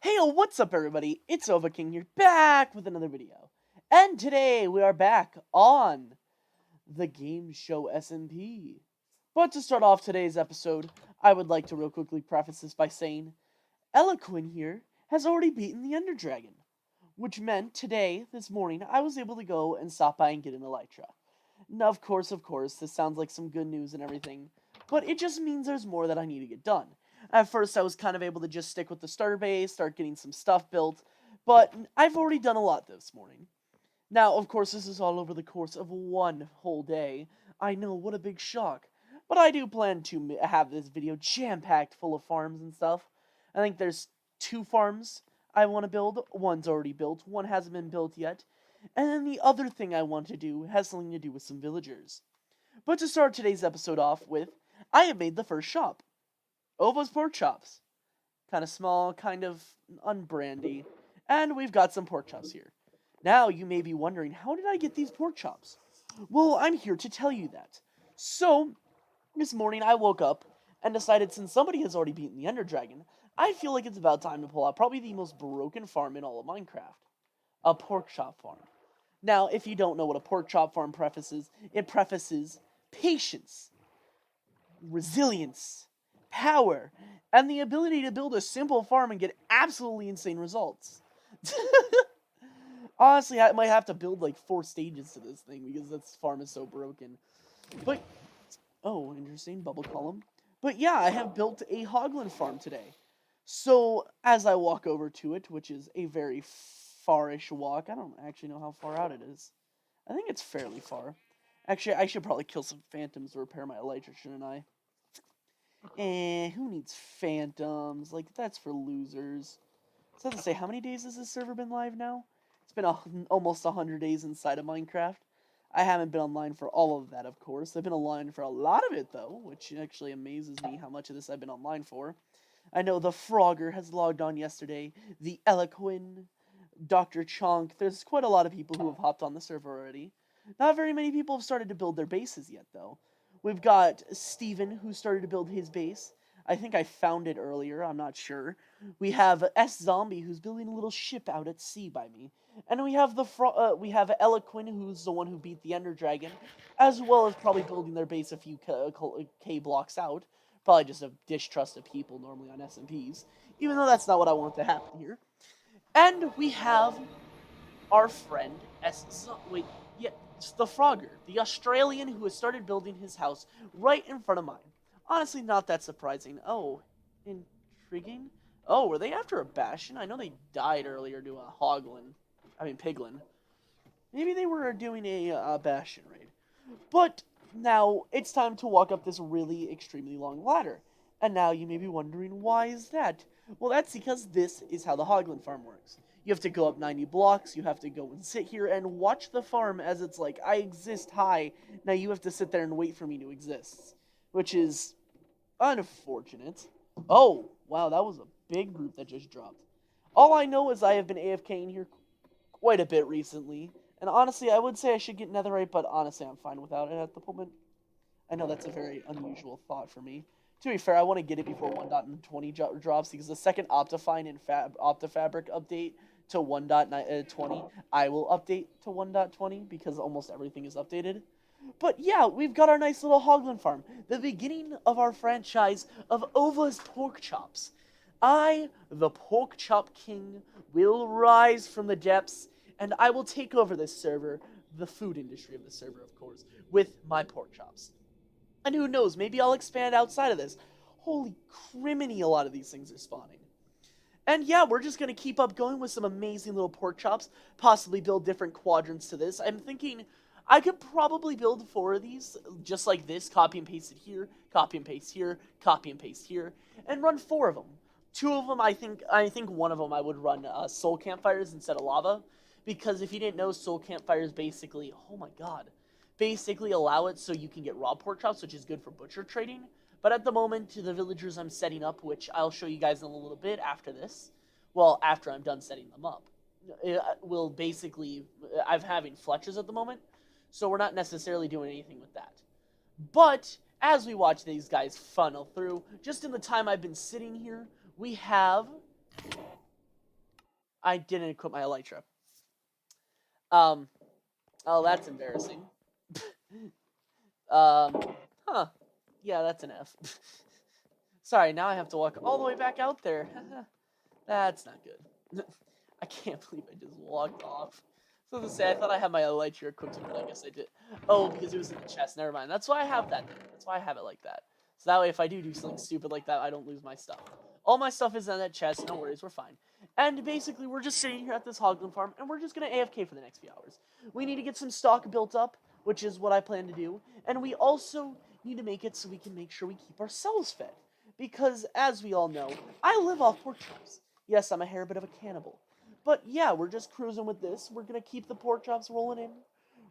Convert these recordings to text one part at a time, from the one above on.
Hey, what's up everybody? It's King here, back with another video. And today we are back on the game show SMP. But to start off today's episode, I would like to real quickly preface this by saying, Eloquin here has already beaten the Ender Dragon. Which meant today, this morning, I was able to go and stop by and get an Elytra. Now, of course, this sounds like some good news and everything, but it just means there's more that I need to get done. At first, I was kind of able to just stick with the starter base, start getting some stuff built, but I've already done a lot this morning. Now, of course, this is all over the course of one whole day. I know, what a big shock. But I do plan to have this video jam-packed full of farms and stuff. I think there's 2 farms I want to build. One's already built, one hasn't been built yet. And then the other thing I want to do has something to do with some villagers. But to start today's episode off with, I have made the first shop. Ova's Pork Chops. Kind of small, kind of unbrandy. And we've got some pork chops here. Now you may be wondering, how did I get these pork chops? Well, I'm here to tell you that. So, this morning I woke up and decided since somebody has already beaten the Ender Dragon, I feel like it's about time to pull out probably the most broken farm in all of Minecraft. A pork chop farm. Now, if you don't know what a pork chop farm prefaces, it prefaces patience, resilience, power, and the ability to build a simple farm and get absolutely insane results. Honestly, I might have to build like 4 stages to this thing because this farm is so broken. But, oh, interesting, bubble column. But yeah, I have built a hoglin farm today. So, as I walk over to it, which is a very farish walk, I don't actually know how far out it is. I think it's fairly far. Actually, I should probably kill some phantoms to repair my elytra, shouldn't I? Who needs phantoms? Like, that's for losers. So I have to say, how many days has this server been live now? It's been almost 100 days inside of Minecraft. I haven't been online for all of that, of course. I've been online for a lot of it, though, which actually amazes me how much of this I've been online for. I know the Frogger has logged on yesterday, the Eloquin, Dr. Chonk. There's quite a lot of people who have hopped on the server already. Not very many people have started to build their bases yet, though. We've got Steven, who started to build his base. I think I found it earlier, I'm not sure. We have S-Zombie, who's building a little ship out at sea by me. And we have Eloquin, who's the one who beat the Ender Dragon, as well as probably building their base a few K blocks out. Probably just a distrust of people normally on SMPs, even though that's not what I want to happen here. And we have our friend the Frogger, the Australian who has started building his house right in front of mine. Honestly, not that surprising. Oh, intriguing. Oh, were they after a Bastion? I know they died earlier to a Piglin. Maybe they were doing a Bastion raid. But now it's time to walk up this really extremely long ladder. And now you may be wondering, why is that? Well, that's because this is how the Hoglin farm works. You have to go up 90 blocks, you have to go and sit here and watch the farm as it's like, I exist high, now you have to sit there and wait for me to exist. Which is unfortunate. Oh, wow, that was a big group that just dropped. All I know is I have been AFKing here quite a bit recently, and honestly, I would say I should get netherite, but honestly, I'm fine without it at the moment. I know that's a very unusual thought for me. To be fair, I want to get it before 1.20 drops, because the second Optifine and Optifabric update to 1.20, I will update to 1.20, because almost everything is updated. But yeah, we've got our nice little hoglin farm, the beginning of our franchise of Ova's Pork Chops. I, the Pork Chop King, will rise from the depths, and I will take over this server, the food industry of the server, of course, with my pork chops. And who knows, maybe I'll expand outside of this. Holy criminy, a lot of these things are spawning. And yeah, we're just going to keep up going with some amazing little pork chops, possibly build different quadrants to this. I'm thinking I could probably build 4 of these, just like this, copy and paste it here, copy and paste here, copy and paste here, and run 4 of them. 2 of them, I think one of them I would run soul campfires instead of lava, because if you didn't know, soul campfires basically, oh my god, basically allow it so you can get raw pork chops, which is good for butcher trading. But at the moment, to the villagers I'm setting up, which I'll show you guys in a little bit after this, well, after I'm done setting them up, will basically, I'm having Fletchers at the moment, so we're not necessarily doing anything with that. But as we watch these guys funnel through, just in the time I've been sitting here, we have I didn't equip my elytra. Um, oh, that's embarrassing. Um, huh. Yeah, that's an F. Sorry, now I have to walk all the way back out there. That's not good. I can't believe I just walked off. So to say, I thought I had my elytra equipped, but I guess I did. Oh, because it was in the chest. Never mind. That's why I have that. That's why I have it like that. So that way, if I do something stupid like that, I don't lose my stuff. All my stuff is in that chest. No worries, we're fine. And basically, we're just sitting here at this hoglin farm, and we're just gonna AFK for the next few hours. We need to get some stock built up, which is what I plan to do, and we also need to make it so we can make sure we keep ourselves fed. Because, as we all know, I live off pork chops. Yes, I'm a hair bit of a cannibal. But yeah, we're just cruising with this. We're gonna keep the pork chops rolling in.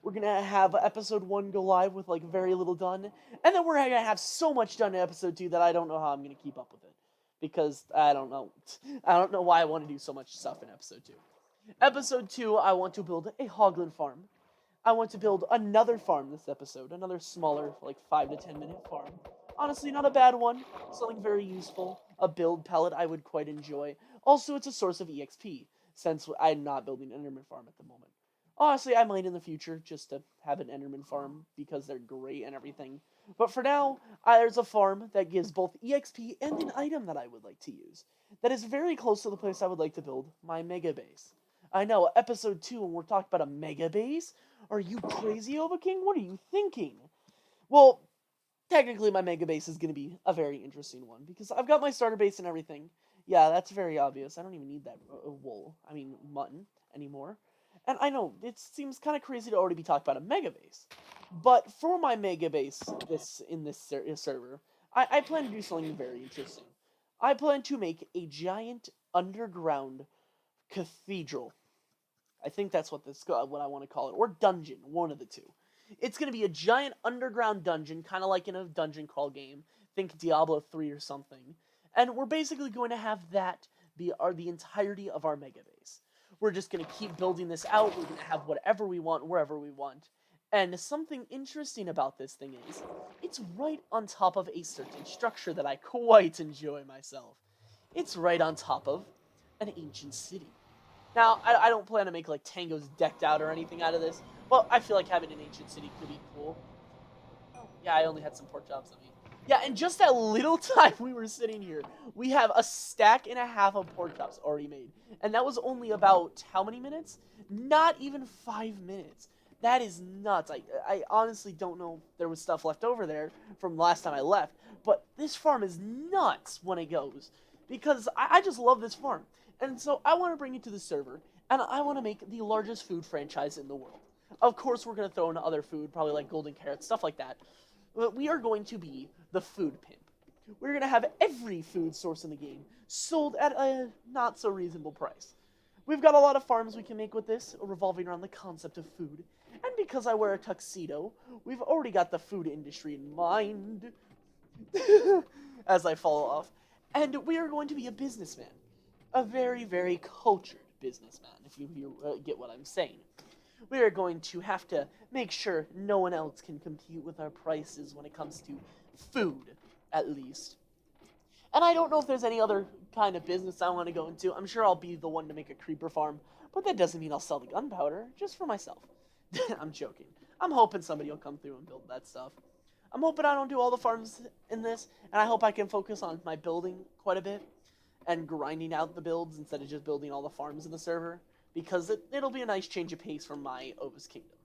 We're gonna have episode 1 go live with like very little done. And then we're gonna have so much done in episode 2 that I don't know how I'm gonna keep up with it. Because I don't know. I don't know why I want to do so much stuff in episode 2. Episode 2, I want to build a hoglin farm. I want to build another farm this episode, another smaller, like 5 to 10 minute farm. Honestly, not a bad one, something very useful, a build palette I would quite enjoy. Also, it's a source of EXP, since I'm not building an Enderman farm at the moment. Honestly, I might in the future, just to have an Enderman farm, because they're great and everything. But for now, there's a farm that gives both EXP and an item that I would like to use. That is very close to the place I would like to build my mega base. I know, episode 2, and we're talking about a mega base? Are you crazy, King? What are you thinking? Well, technically my mega base is going to be a very interesting one, because I've got my starter base and everything. Yeah, that's very obvious. I don't even need that mutton anymore. And I know, it seems kind of crazy to already be talking about a mega base. But for my mega base in this server, I plan to do something very interesting. I plan to make a giant underground cathedral. I think that's what I want to call it, or dungeon, one of the two. It's going to be a giant underground dungeon, kind of like in a dungeon crawl game. Think Diablo 3 or something. And we're basically going to have that be the entirety of our mega base. We're just going to keep building this out. We're going to have whatever we want, wherever we want. And something interesting about this thing is, it's right on top of a certain structure that I quite enjoy myself. It's right on top of an ancient city. Now, I don't plan to make like Tango's decked out or anything out of this, but I feel like having an ancient city could be cool. Yeah, I only had some pork chops on me. Yeah, and just that little time we were sitting here, we have a stack and a half of pork chops already made. And that was only about how many minutes? Not even 5 minutes. That is nuts. I honestly don't know if there was stuff left over there from last time I left, but this farm is nuts when it goes. Because I just love this farm. And so I want to bring it to the server, and I want to make the largest food franchise in the world. Of course, we're going to throw in other food, probably like golden carrots, stuff like that. But we are going to be the food pimp. We're going to have every food source in the game sold at a not so reasonable price. We've got a lot of farms we can make with this, revolving around the concept of food. And because I wear a tuxedo, we've already got the food industry in mind. As I fall off. And we are going to be a businessman. A very, very cultured businessman, if you get what I'm saying. We are going to have to make sure no one else can compete with our prices when it comes to food, at least. And I don't know if there's any other kind of business I want to go into. I'm sure I'll be the one to make a creeper farm, but that doesn't mean I'll sell the gunpowder, just for myself. I'm joking. I'm hoping somebody will come through and build that stuff. I'm hoping I don't do all the farms in this, and I hope I can focus on my building quite a bit and grinding out the builds instead of just building all the farms in the server, because it'll be a nice change of pace from my Ovis Kingdom.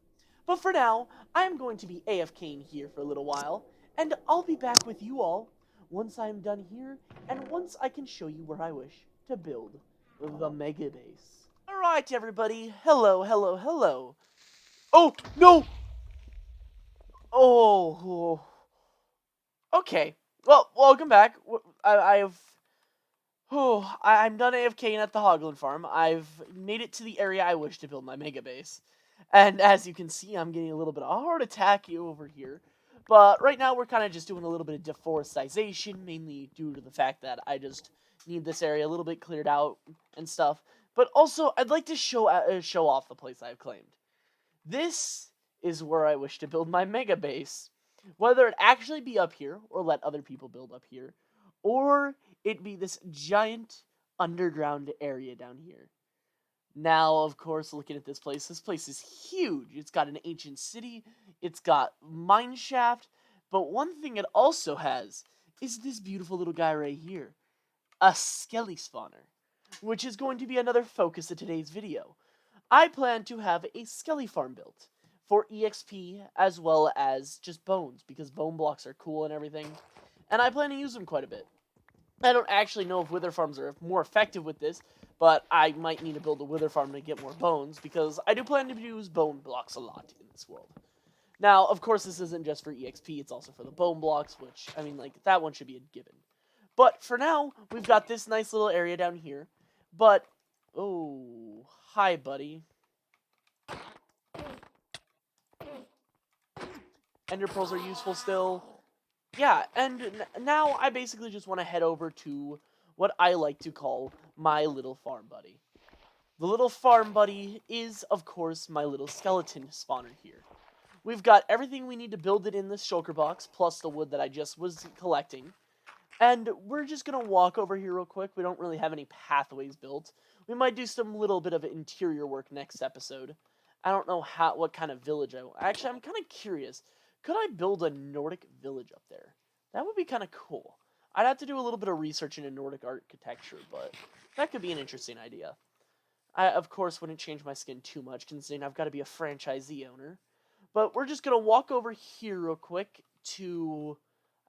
But for now, I'm going to be AFKing here for a little while, and I'll be back with you all once I'm done here, and once I can show you where I wish to build the mega base. Alright, everybody. Hello, hello, hello. Oh, no! Oh. Okay. Well, welcome back. I'm done AFKing at the Hoglin farm. I've made it to the area I wish to build my mega base. And as you can see, I'm getting a little bit of a heart attack over here. But right now, we're kind of just doing a little bit of deforestation, mainly due to the fact that I just need this area a little bit cleared out and stuff. But also, I'd like to show off the place I've claimed. This is where I wish to build my mega base. Whether it actually be up here, or let other people build up here, or it be this giant underground area down here. Now, of course, looking at this place is huge. It's got an ancient city, it's got mine shaft, but one thing it also has is this beautiful little guy right here, a skelly spawner, which is going to be another focus of today's video. I plan to have a skelly farm built for EXP as well as just bones, because bone blocks are cool and everything, and I plan to use them quite a bit. I don't actually know if wither farms are more effective with this, but I might need to build a wither farm to get more bones, because I do plan to use bone blocks a lot in this world. Now, of course, this isn't just for EXP, it's also for the bone blocks, which, I mean, like, that one should be a given. But for now, we've got this nice little area down here, but, oh, hi, buddy. Ender pearls are useful still. Yeah, and now I basically just want to head over to what I like to call my little farm buddy. The little farm buddy is, of course, my little skeleton spawner here. We've got everything we need to build it in this shulker box, plus the wood that I just was collecting. And we're just going to walk over here real quick. We don't really have any pathways built. We might do some little bit of interior work next episode. I don't know what kind of village I want. Actually, I'm kind of curious. Could I build a Nordic village up there? That would be kind of cool. I'd have to do a little bit of research into Nordic architecture, but that could be an interesting idea. I, of course, wouldn't change my skin too much, considering I've got to be a franchisee owner. But we're just going to walk over here real quick to,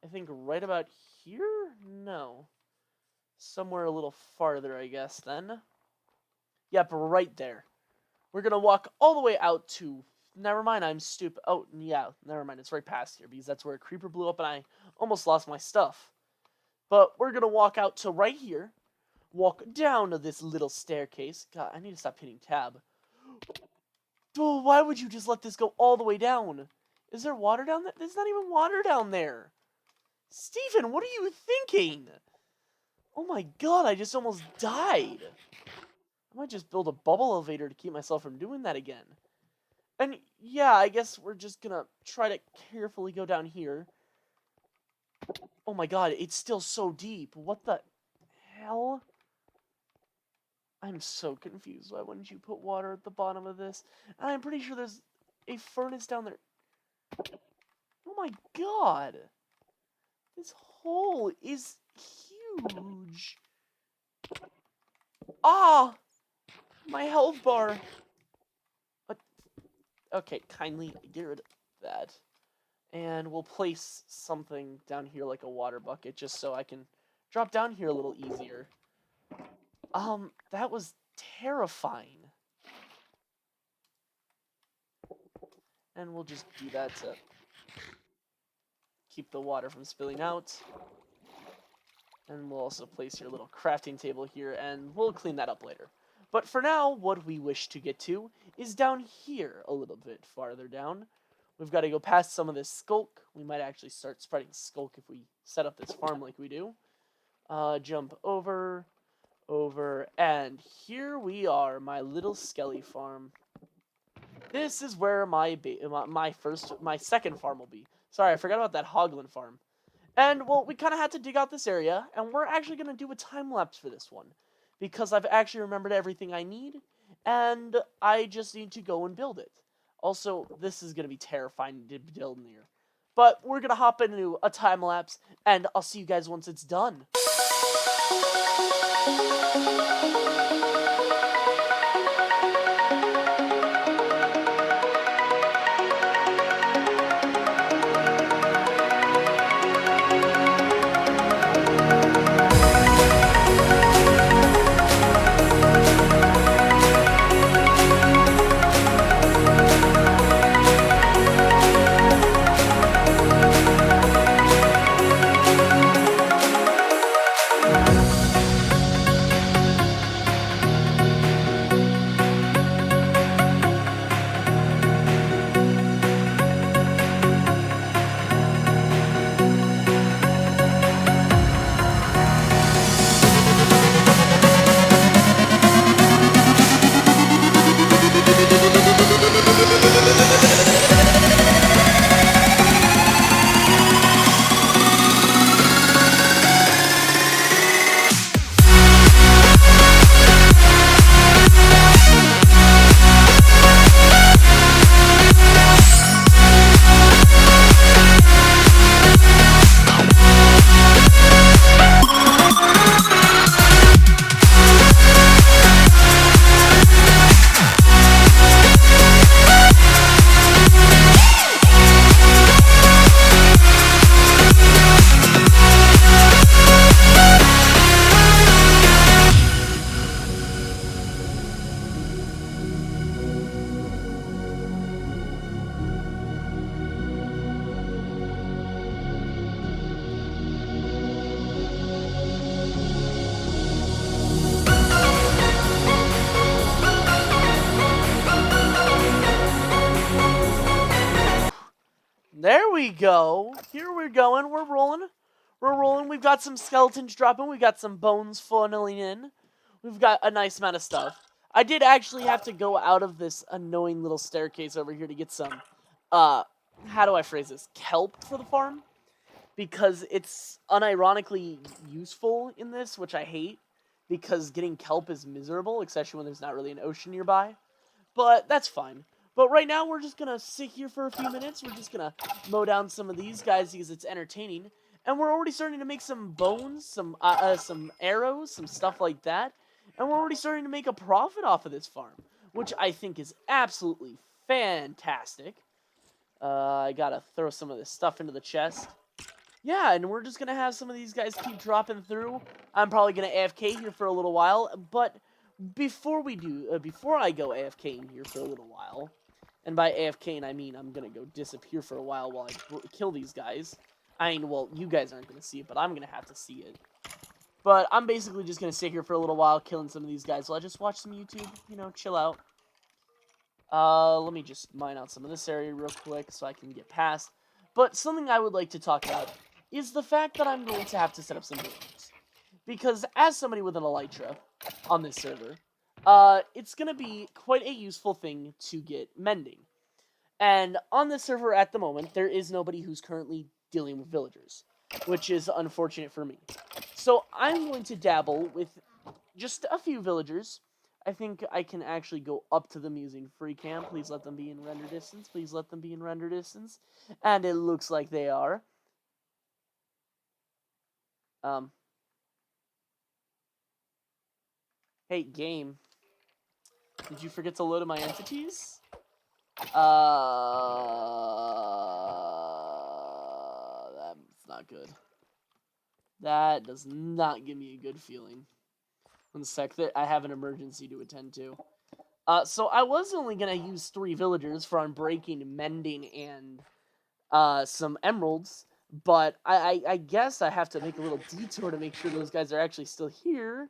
I think, right about here? No. Somewhere a little farther, I guess, then. Yep, right there. We're going to walk all the way out to... Never mind, I'm stupid. Oh, yeah, never mind. It's right past here, because that's where a creeper blew up and I almost lost my stuff. But we're going to walk out to right here. Walk down to this little staircase. God, I need to stop hitting tab. Oh, why would you just let this go all the way down? Is there water down there? There's not even water down there. Steven, what are you thinking? Oh my god, I just almost died. I might just build a bubble elevator to keep myself from doing that again. And yeah, I guess we're just gonna try to carefully go down here. Oh my god, it's still so deep. What the hell? I'm so confused. Why wouldn't you put water at the bottom of this? And I'm pretty sure there's a furnace down there. Oh my god. This hole is huge. Ah! My health bar. Okay, kindly get rid of that. And we'll place something down here like a water bucket just so I can drop down here a little easier. That was terrifying. And we'll just do that to keep the water from spilling out. And we'll also place your little crafting table here, and we'll clean that up later. But for now, what we wish to get to is down here a little bit farther down. We've got to go past some of this skulk. We might actually start spreading skulk if we set up this farm like we do. Jump over, and here we are, my little skelly farm. This is where my second farm will be. Sorry, I forgot about that hoglin farm. And, well, we kind of had to dig out this area, and we're actually going to do a time-lapse for this one. Because I've actually remembered everything I need, and I just need to go and build it. Also, this is going to be terrifying to build near. But we're going to hop into a time-lapse, and I'll see you guys once it's done. we go. Here we're going. We're rolling. We're rolling. We've got some skeletons dropping. We've got some bones funneling in. We've got a nice amount of stuff. I did actually have to go out of this annoying little staircase over here to get some, how do I phrase this? Kelp for the farm. Because it's unironically useful in this, which I hate. Because getting kelp is miserable, especially when there's not really an ocean nearby. But that's fine. But right now, we're just going to sit here for a few minutes. We're just going to mow down some of these guys because it's entertaining. And we're already starting to make some bones, some arrows, some stuff like that. And we're already starting to make a profit off of this farm, which I think is absolutely fantastic. I got to throw some of this stuff into the chest. Yeah, and we're just going to have some of these guys keep dropping through. I'm probably going to AFK here for a little while, but before I go AFK in here for a little while, and by AFK I mean I'm going to go disappear for a while I kill these guys. I mean, well, you guys aren't going to see it, but I'm going to have to see it. But I'm basically just going to sit here for a little while killing some of these guys while I just watch some YouTube, chill out. Let me just mine out some of this area real quick so I can get past. But something I would like to talk about is the fact that I'm going to have to set up some buildings. Because as somebody with an elytra on this server, it's going to be quite a useful thing to get mending. And on this server at the moment, there is nobody who's currently dealing with villagers, which is unfortunate for me. So I'm going to dabble with just a few villagers. I think I can actually go up to them using free cam. Please let them be in render distance. Please let them be in render distance. And it looks like they are. Hey, game. Did you forget to load my entities? That's not good. That does not give me a good feeling. One sec, I have an emergency to attend to. So I was only gonna use 3 villagers for unbreaking, mending, and some emeralds, but I guess I have to make a little detour to make sure those guys are actually still here.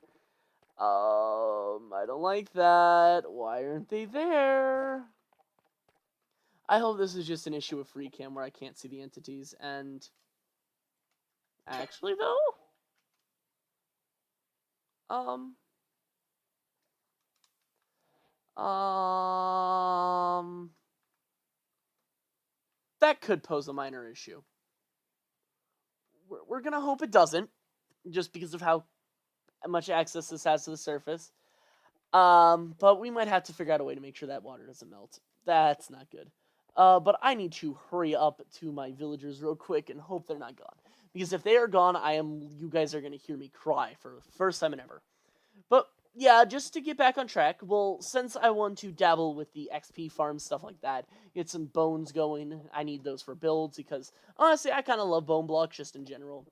I don't like that. Why aren't they there? I hope this is just an issue of free cam where I can't see the entities, and actually though, that could pose a minor issue. We're gonna hope it doesn't, just because of how much access this has to the surface. But we might have to figure out a way to make sure that water doesn't melt. That's not good. But I need to hurry up to my villagers real quick and hope they're not gone. Because if they are gone, you guys are gonna hear me cry for the first time in ever. But yeah, just to get back on track, well, since I want to dabble with the XP farm, stuff like that, get some bones going, I need those for builds, because honestly, I kind of love bone blocks just in general.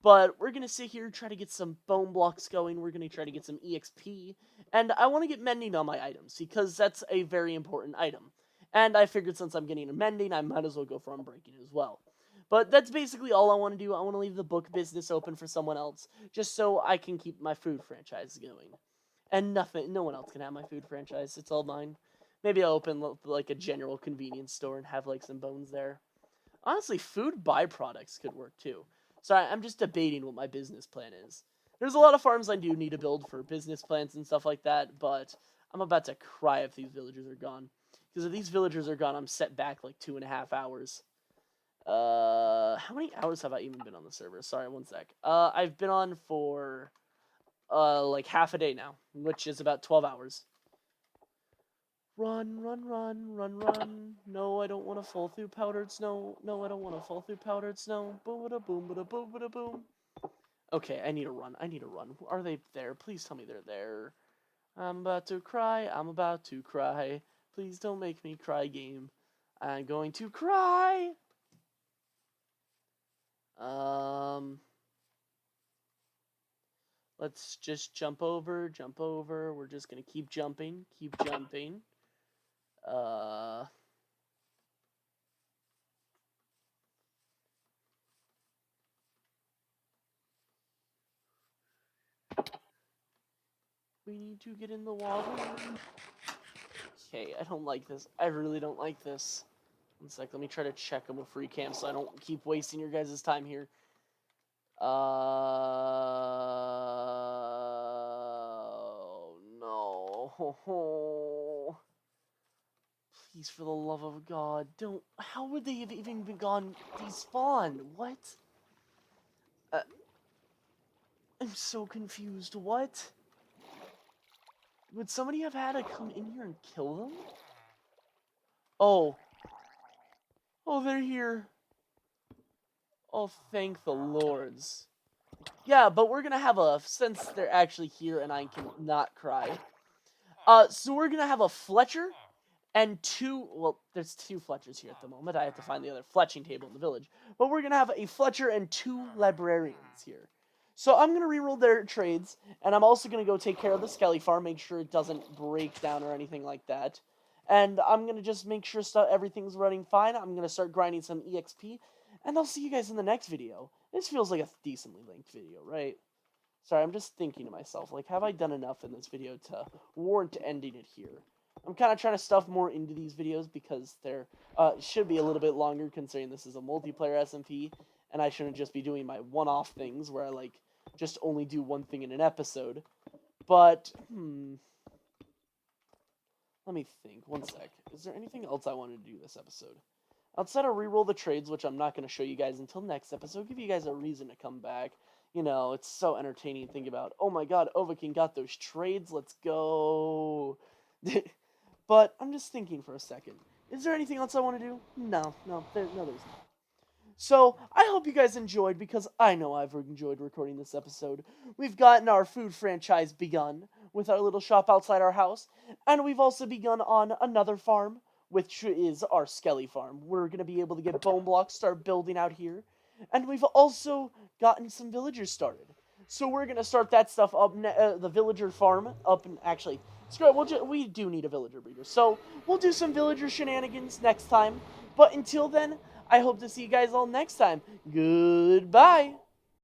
But we're going to sit here, try to get some bone blocks going, we're going to try to get some EXP, and I want to get mending on my items, because that's a very important item. And I figured since I'm getting a mending, I might as well go for unbreaking as well. But that's basically all I want to do. I want to leave the book business open for someone else, just so I can keep my food franchise going. And no one else can have my food franchise. It's all mine. Maybe I'll open like a general convenience store and have like some bones there. Honestly, food byproducts could work too. Sorry, I'm just debating what my business plan is. There's a lot of farms I do need to build for business plans and stuff like that, but I'm about to cry if these villagers are gone. Because if these villagers are gone, I'm set back like 2.5 hours. How many hours have I even been on the server? Sorry, one sec. I've been on for, like half a day now, which is about 12 hours. Run, run, run, run, run. No, I don't want to fall through powdered snow. No, I don't want to fall through powdered snow. Boom-a-da-boom, ba-da-boom, ba-da-boom. Okay, I need to run. I need to run. Are they there? Please tell me they're there. I'm about to cry. I'm about to cry. Please don't make me cry, game. I'm going to cry. Let's just jump over. We're just gonna keep jumping. We need to get in the water. Okay, I don't like this. I really don't like this. One sec, let me try to check them with free cam so I don't keep wasting your guys' time here. No. Please, for the love of God, don't. How would they have even been gone despawned? What? I'm so confused. What? Would somebody have had to come in here and kill them? Oh. Oh, they're here. Oh, thank the lords. Yeah, but we're gonna have since they're actually here and I can not cry. So we're gonna have a Fletcher and there's 2 Fletchers here at the moment. I have to find the other fletching table in the village. But we're gonna have a Fletcher and 2 librarians here. So I'm gonna reroll their trades, and I'm also gonna go take care of the Skelly farm, make sure it doesn't break down or anything like that. And I'm gonna just make sure everything's running fine. I'm gonna start grinding some EXP, and I'll see you guys in the next video. This feels like a decently length video, right? Sorry, I'm just thinking to myself, like, have I done enough in this video to warrant ending it here? I'm kind of trying to stuff more into these videos because they're should be a little bit longer considering this is a multiplayer SMP, and I shouldn't just be doing my one-off things where I, like, just only do one thing in an episode. But, let me think. One sec. Is there anything else I wanted to do this episode? Outside of reroll the trades, which I'm not going to show you guys until next episode, give you guys a reason to come back. You know, it's so entertaining to think about, oh my god, Ovakin got those trades, let's go. But I'm just thinking for a second. Is there anything else I want to do? No, there's not. So, I hope you guys enjoyed, because I know I've enjoyed recording this episode. We've gotten our food franchise begun with our little shop outside our house, and we've also begun on another farm, which is our Skelly farm. We're going to be able to get bone blocks, start building out here, and we've also gotten some villagers started. So we're going to start that stuff up, the villager farm up, and actually, screw it, we do need a villager breeder. So we'll do some villager shenanigans next time, but until then, I hope to see you guys all next time. Goodbye!